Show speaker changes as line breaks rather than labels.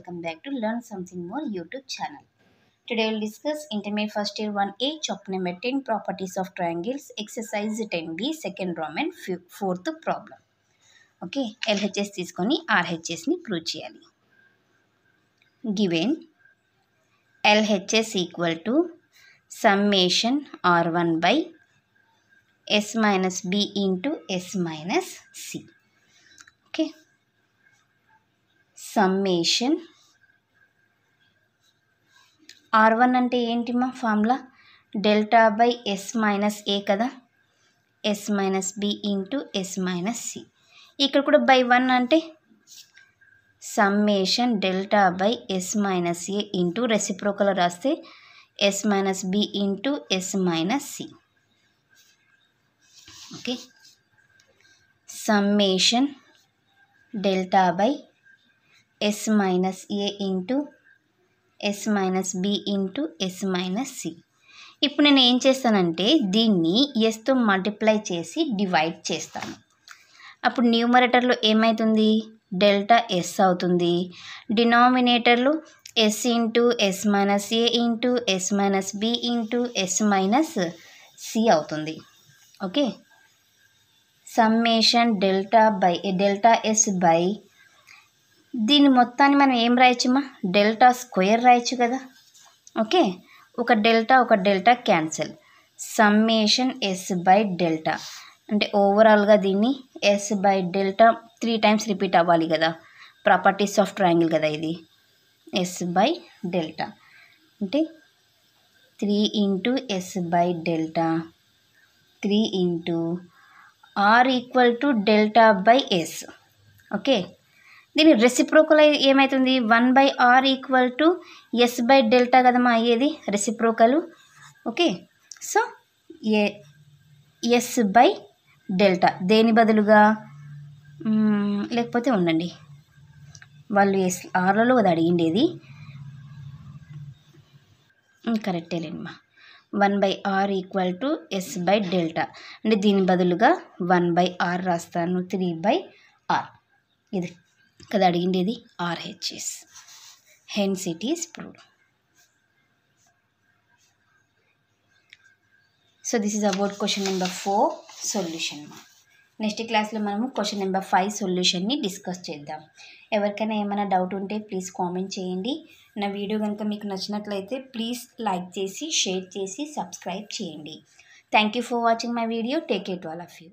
welcome back to Learn Something More YouTube channel. Today we'll discuss Intermediate First Year 1A chapter number 10 Properties of Triangles exercise 10B second Roman fourth problem. Okay, LHS తీసుకొని RHS ని prove చేయాలి. Given LHS equal to summation R1 by S minus B into S minus C. Okay. Summation R1 అంటే ఏంటి మా formula delta by S minus A కదా, S minus B into S minus C. ఇక్కడ కూడా by 1 అంటే summation delta by S minus A into reciprocal రాస్తే S minus B into S minus C. Okay, summation delta by S minus A into S minus B into S minus C. ఇప్పుడు నేను ఏం చేస్తానంటే దీన్ని ఎస్తో multiply చేసి divide చేస్తాను. అప్పుడు న్యూమరేటర్లో ఏమవుతుంది, డెల్టా ఎస్ అవుతుంది. డినామినేటర్లో S into S minus A into S minus B into S minus C అవుతుంది. Okay, summation delta S by దీని మొత్తాన్ని మనం ఏం రాయొచ్చమ్మా, డెల్టా స్క్వేర్ రాయొచ్చు కదా. ఓకే, ఒక delta cancel. Summation S by delta అంటే ఓవరాల్గా దీన్ని S by delta 3 times repeat అవ్వాలి కదా, ప్రాపర్టీస్ ఆఫ్ ట్రయాంగిల్ కదా ఇది. ఎస్ బై డెల్టా అంటే 3 into S by delta 3 into R equal to delta by S. Okay, దీని రెసిప్రోకల్ ఏమవుతుంది, 1/r equal to S by delta కదమ్మా అయ్యేది reciprocal. Okay, so S by delta దేని బదులుగా లేకపోతే ఉండండి, వాళ్ళు ఆర్లలో అది అడిగిండేది కరెక్టే లేమ్మా. 1/r equal to S by delta అంటే దీని బదులుగా 1/r రాస్తాను, 3/r ఇది కదా అడిగిండేది RHS. Hence it is proved. So this is about question number 4 solution. Next క్లాస్లో మనము క్వశ్చన్ నెంబర్ 5 సొల్యూషన్ని డిస్కస్ చేద్దాం. ఎవరికైనా ఏమైనా డౌట్ ఉంటే ప్లీజ్ కామెంట్ చేయండి. నా వీడియో కనుక మీకు నచ్చినట్లయితే ప్లీజ్ లైక్ చేసి షేర్ చేసి సబ్స్క్రైబ్ చేయండి. Thank you for watching my video. Take care to all of you.